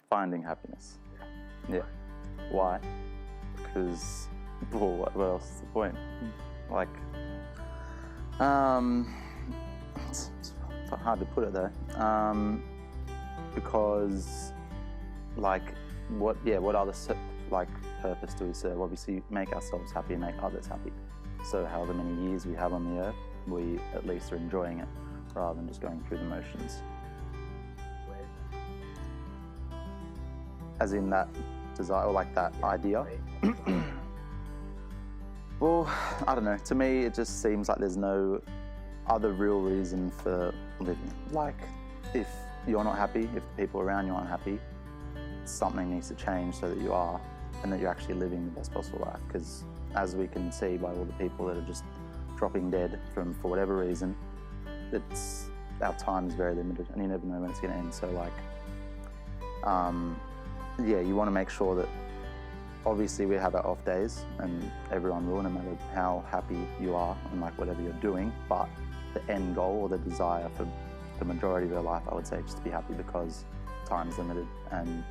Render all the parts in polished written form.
Finding happiness. Yeah. Why? Because, well, what else is the point? Like, it's hard to put it though. Because, like, what other purpose do we serve? Obviously, make ourselves happy and make others happy. So, however many years we have on the earth, we at least are enjoying it rather than just going through the motions. As in that desire, or like that idea. Well, I don't know. To me, it just seems like there's no other real reason for living. Like, if you're not happy, if the people around you aren't happy, something needs to change so that you are, and that you're actually living the best possible life. Because as we can see by all the people that are just dropping dead for whatever reason, our time is very limited, and you never know when it's going to end. So, like, yeah, you want to make sure that obviously we have our off days, and everyone will, no matter how happy you are and like whatever you're doing. But the end goal or the desire for the majority of your life, I would say, just to be happy, because time's limited and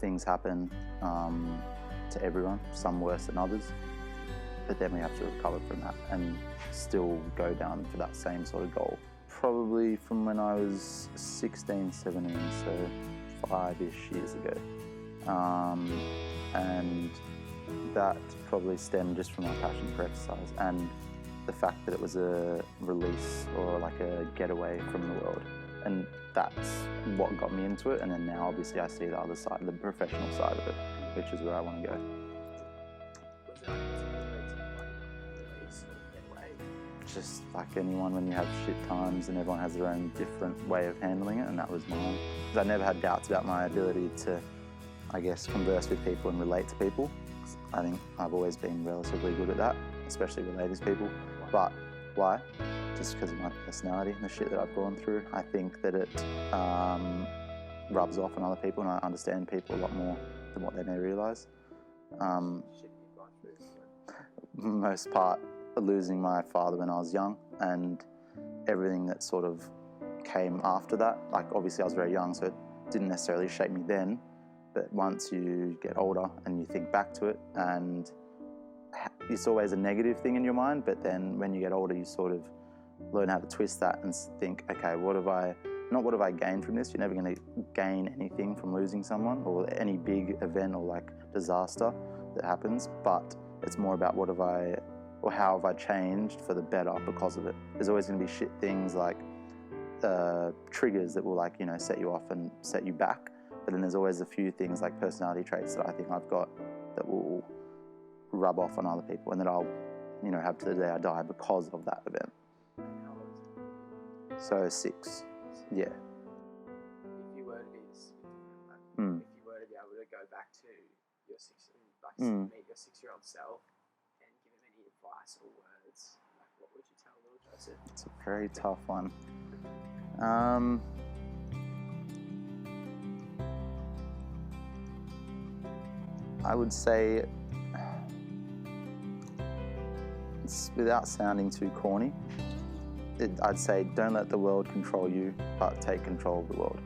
things happen to everyone, some worse than others. But then we have to recover from that and still go down for that same sort of goal. Probably from when I was 16, 17, so 5-ish years ago. And that probably stemmed just from my passion for exercise and the fact that it was a release or like a getaway from the world. And that's what got me into it. And then now obviously I see the other side, the professional side of it, which is where I want to go. Just like anyone, when you have shit times, and everyone has their own different way of handling it, and that was mine. Because I never had doubts about my ability to, I guess, converse with people and relate to people. I think I've always been relatively good at that, especially related to people. But why? Just because of my personality and the shit that I've gone through. I think that it rubs off on other people, and I understand people a lot more than what they may realise. Most part, losing my father when I was young, and everything that sort of came after that. Like, obviously I was very young, so it didn't necessarily shape me then, but once you get older and you think back to it, and it's always a negative thing in your mind, but then when you get older you sort of learn how to twist that and think, okay, what have I gained from this? You're never going to gain anything from losing someone or any big event or like disaster that happens, but it's more about how have I changed for the better because of it. There's always going to be shit things like triggers that will, like, you know, set you off and set you back. But then there's always a few things like personality traits that I think I've got that will rub off on other people, and that I'll, you know, have to the day I die because of that event. So 6, yeah. If you were to be if you were to be able to go back to your meet your 6-year-old self and give him any advice or words, like, what would you tell little Joseph? It's a very tough one. I would say, without sounding too corny, I'd say don't let the world control you, but take control of the world,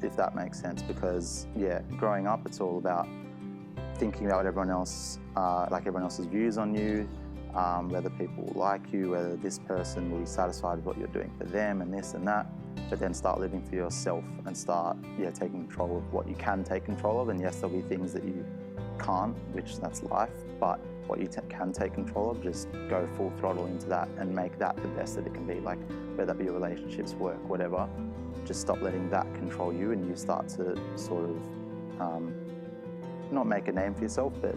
if that makes sense. Because, yeah, growing up, it's all about thinking about what everyone else's views on you, whether people like you, whether this person will be satisfied with what you're doing for them, and this and that. But then start living for yourself and start, taking control of what you can take control of. And yes, there'll be things that you can't, which that's life, but what you can take control of, just go full throttle into that and make that the best that it can be. Like, whether that be your relationships, work, whatever, just stop letting that control you, and you start to sort of not make a name for yourself, but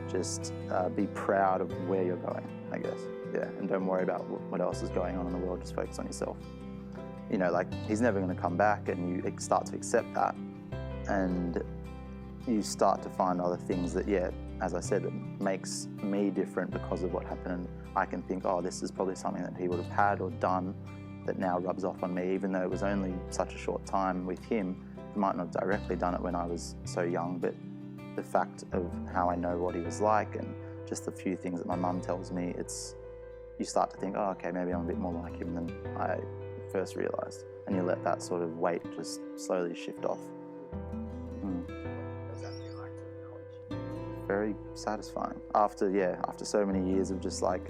just be proud of where you're going, I guess. Yeah, and don't worry about what else is going on in the world, just focus on yourself. You know, like, he's never going to come back, and you start to accept that, and you start to find other things that, as I said, it makes me different because of what happened. And I can think, oh, this is probably something that he would have had or done that now rubs off on me, even though it was only such a short time with him. He might not have directly done it when I was so young, but the fact of how I know what he was like, and just the few things that my mum tells me, you start to think, oh, okay, maybe I'm a bit more like him than I first realised. And you let that sort of weight just slowly shift off. very satisfying. After so many years of just like,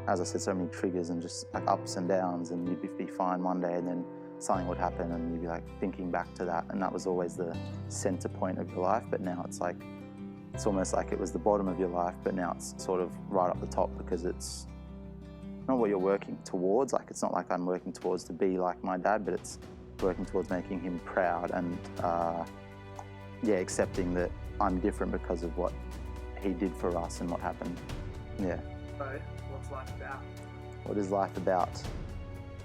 as I said, so many triggers and just like ups and downs, and you'd be fine one day and then something would happen and you'd be like thinking back to that, and that was always the center point of your life. But now it's like, it's almost like it was the bottom of your life, but now it's sort of right up the top, because it's not what you're working towards. Like, it's not like I'm working towards to be like my dad, but it's working towards making him proud and accepting that I'm different because of what he did for us and what happened. Yeah. So, what's life about? What is life about?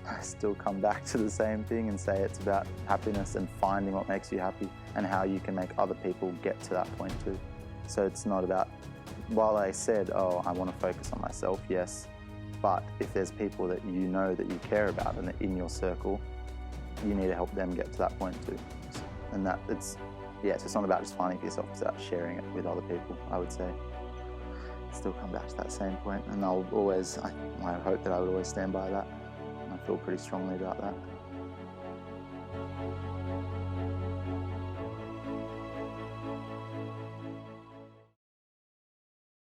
I still come back to the same thing and say it's about happiness and finding what makes you happy and how you can make other people get to that point too. So it's not about, while I said, oh, I want to focus on myself, yes, but if there's people that you know that you care about and in your circle, you need to help them get to that point too. And that so it's not about just finding for yourself, it's about sharing it with other people, I would say. Still come back to that same point, and I hope that I would always stand by that. I feel pretty strongly about that.